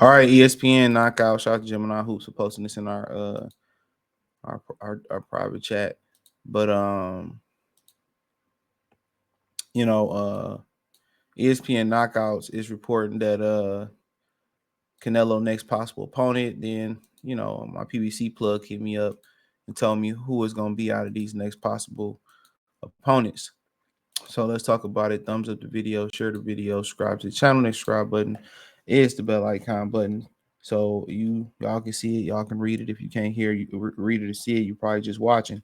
All right, ESPN knockout. Shout out to Gemini Hoops for posting this in our private chat. But ESPN knockouts is reporting that Canelo next possible opponent. Then my PBC plug hit me up and told me who is gonna be out of these next possible opponents. So let's talk about it. Thumbs up the video, share the video, subscribe to the channel. Next subscribe button is the bell icon button. So y'all can see it, y'all can read it. If you can't hear, you can read it or see it. You're probably just watching.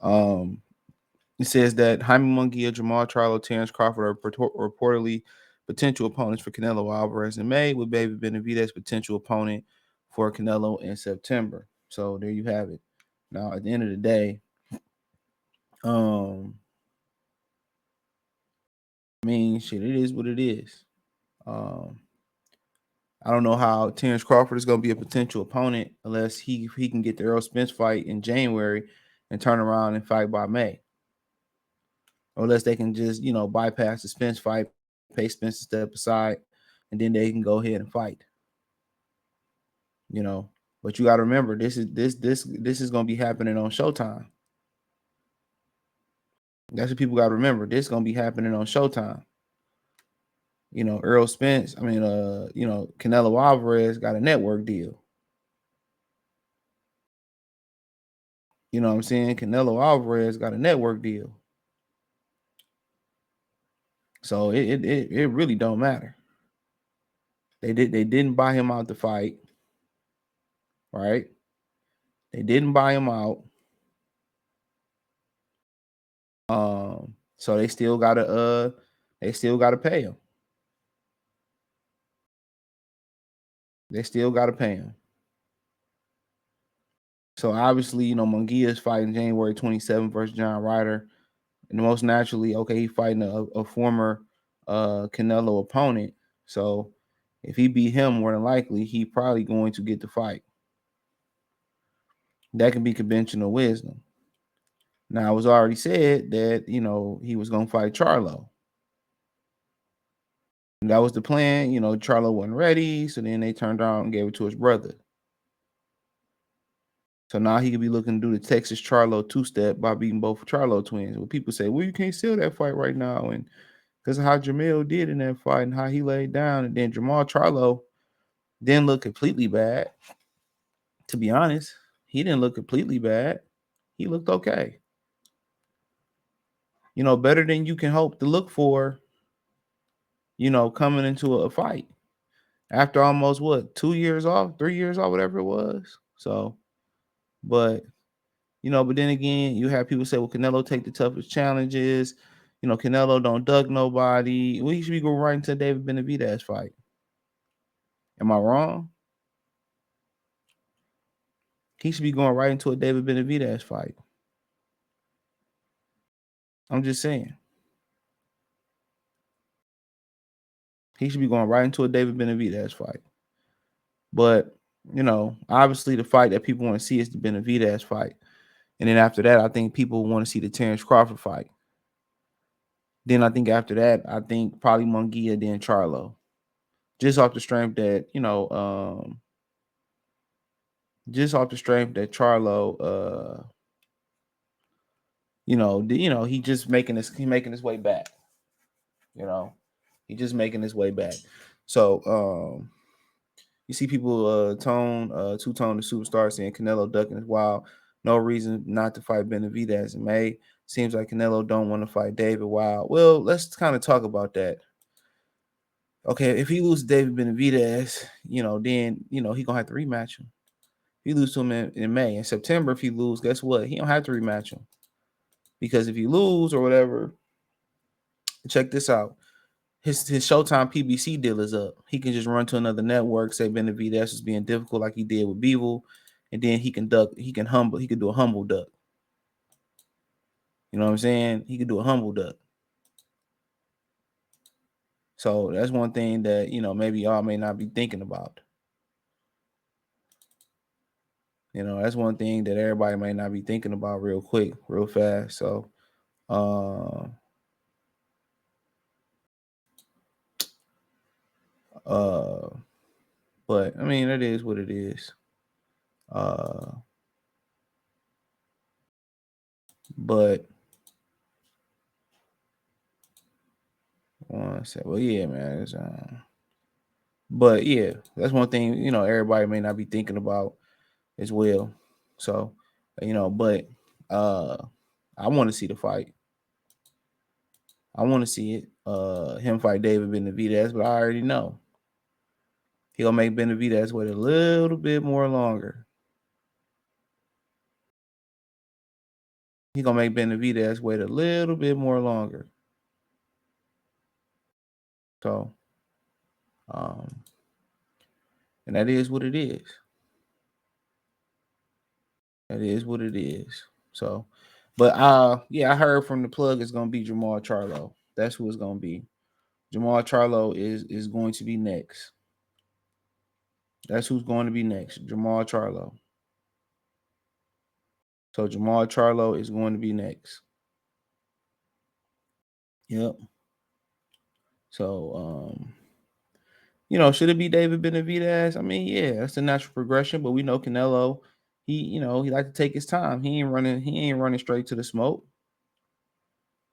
It says that Jaime Munguia, Jermall, Charlo, Terence, Crawford are reportedly potential opponents for Canelo Alvarez in May, with Baby Benavidez potential opponent for Canelo in September. So there you have it. Now at the end of the day, shit, it is what it is. I don't know how Terence Crawford is going to be a potential opponent unless he can get the Errol Spence fight in January and turn around and fight by May. Or unless they can just, bypass the Spence fight, pay Spence to step aside, and then they can go ahead and fight. But you got to remember, this is going to be happening on Showtime. That's what people got to remember. This is going to be happening on Showtime. Errol Spence, Canelo Alvarez got a network deal. You know what I'm saying? Canelo Alvarez got a network deal. So it really don't matter. They didn't buy him out to fight. Right? They didn't buy him out. So they still gotta pay him. They still gotta pay him. So obviously, Munguia is fighting January 27th versus John Ryder. And most naturally, okay, he's fighting a former Canelo opponent. So if he beat him, more than likely, he probably going to get the fight. That can be conventional wisdom. Now, it was already said that, he was going to fight Charlo. And that was the plan. Charlo wasn't ready. So then they turned around and gave it to his brother. So now he could be looking to do the Texas Charlo two-step by beating both Charlo twins. Well, people say, well, you can't sell that fight right now. And because of how Jermall did in that fight and how he laid down. And then Charlo didn't look completely bad. To be honest, he didn't look completely bad. He looked okay. Better than you can hope to look for, coming into a fight. After almost 2 years off, 3 years off, whatever it was. So, but then again, you have people say, well, Canelo take the toughest challenges. Canelo don't duck nobody. Well, he should be going right into David Benavidez fight. Am I wrong? He should be going right into a David Benavidez fight. I'm just saying. He should be going right into a David Benavidez fight. But, obviously the fight that people want to see is the Benavidez fight. And then after that, I think people want to see the Terence Crawford fight. Then I think after that, I think probably Munguia, then Charlo. Just off the strength that, Charlo, he just making his way back. He just making his way back. So you see people two-tone the superstar saying Canelo ducking is wild. No reason not to fight Benavidez in May. Seems like Canelo don't want to fight David Wild. Well, let's kind of talk about that. Okay, if he loses David Benavidez, then he gonna have to rematch him. If he lose to him in May. In September, if he lose, guess what? He don't have to rematch him. Because if you lose or whatever, check this out. His Showtime PBC deal is up. He can just run to another network, say Benavidez is being difficult like he did with Bevel, and then he can duck. He can do a humble duck. You know what I'm saying? He could do a humble duck. So that's one thing that, maybe y'all may not be thinking about. That's one thing that everybody may not be thinking about real quick, real fast. So, But I mean, it is what it is. But one second. Well, yeah, man. But yeah, that's one thing, everybody may not be thinking about as well. So, but I want to see the fight. I want to see it. Him fight David Benavidez, but I already know he'll make Benavidez wait a little bit more longer. He gonna make Benavidez wait a little bit more longer. So, and that is what it is. That is what it is. So, but yeah, I heard from the plug it's gonna be Jermall Charlo. That's who it's gonna be. Jermall Charlo is going to be next. That's who's going to be next. Jermall Charlo. So Jermall Charlo is going to be next. Yep. So should it be David Benavidez? I mean, yeah, that's the natural progression, but we know Canelo, he like to take his time. He ain't running straight to the smoke.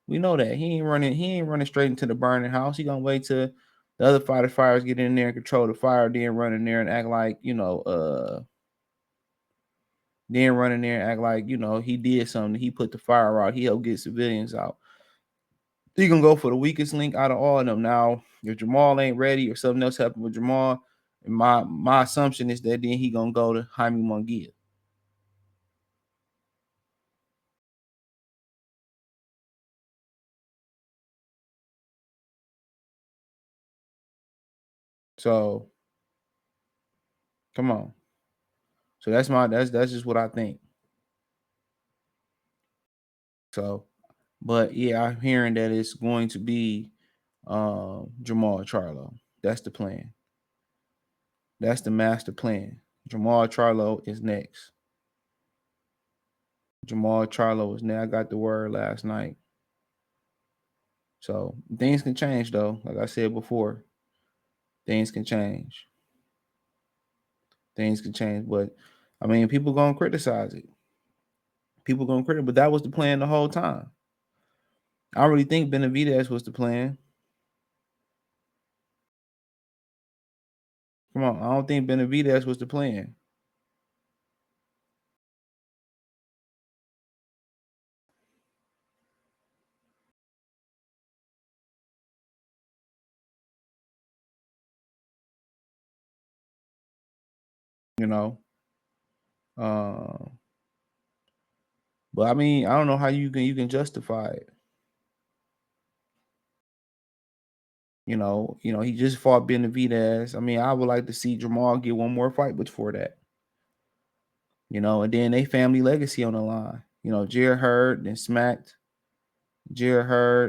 We know that. He ain't running straight into the burning house. He gonna wait till the other fighters get in there and control the fire, then run in there and act like, then run in there and act like, he did something. He put the fire out. He helped get civilians out. He gonna go for the weakest link out of all of them. Now, if Jermall ain't ready or something else happened with Jermall, my assumption is that then he gonna go to Jaime Munguia. So come on. So that's just what I think. So, but yeah, I'm hearing that it's going to be Jermall Charlo. That's the plan. That's the master plan. Jermall Charlo is next. Jermall Charlo is now. I got the word last night. So things can change though. Like I said before, things can change. Things can change. But I mean, people gonna criticize it. People gonna criticize, but that was the plan the whole time. I don't really think Benavidez was the plan. Come on, I don't think Benavidez was the plan. You know. Uh, but I mean, I don't know how you can justify it. He just fought Benavidez. I mean, I would like to see Jermall get one more fight before that. And then they family legacy on the line. Jared Hurd then smacked Jermall,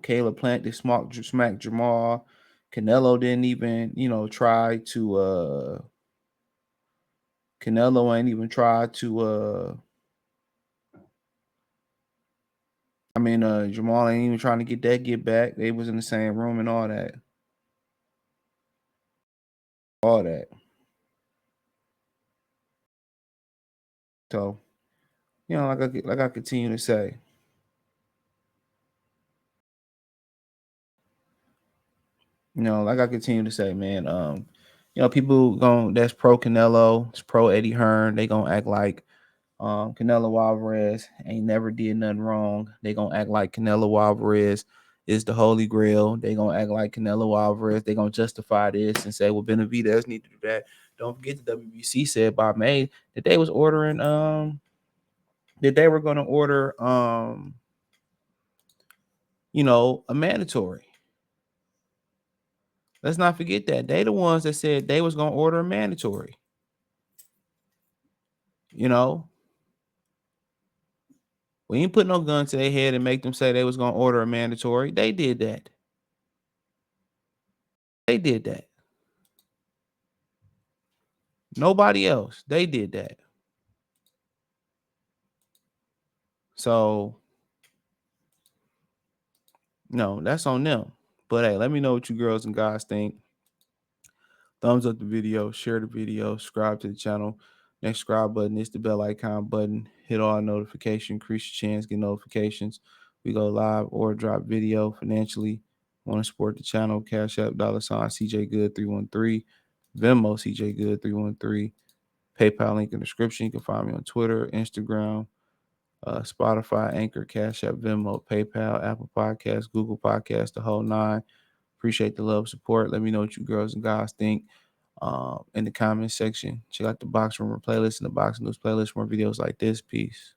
Caleb Plant, they smacked Jermall. Canelo didn't even, try to Canelo ain't even tried to Jermall ain't even trying to get back. They was in the same room and all that. All that. So, like I continue to say, like I continue to say, man, people that's pro Canelo, it's pro Eddie Hearn, they gonna act like Canelo Alvarez ain't never did nothing wrong. They gonna act like Canelo Alvarez is the holy grail. They gonna act like Canelo Alvarez. They gonna justify this and say, well, Benavidez need to do that. Don't forget the WBC said by May that they was ordering that they were gonna order a mandatory. Let's not forget that. They the ones that said they was gonna order a mandatory. We ain't put no gun to their head and make them say they was gonna order a mandatory. They did that. They did that. Nobody else. They did that. So No, that's on them. But hey, let me know what you girls and guys think. Thumbs up the video, share the video, subscribe to the channel. Next subscribe button is the bell icon button. Hit all notifications, increase your chance, get notifications. We go live or drop video financially. Want to support the channel? Cash App, $ CJ Good 313, Venmo CJ Good 313, PayPal link in the description. You can find me on Twitter, Instagram, Spotify, Anchor, Cash App, Venmo, PayPal, Apple Podcasts, Google Podcasts, the whole nine. Appreciate the love, support. Let me know what you girls and guys think in the comment section. Check out the Box Rumor playlist and the Box News playlist for more videos like this. Peace.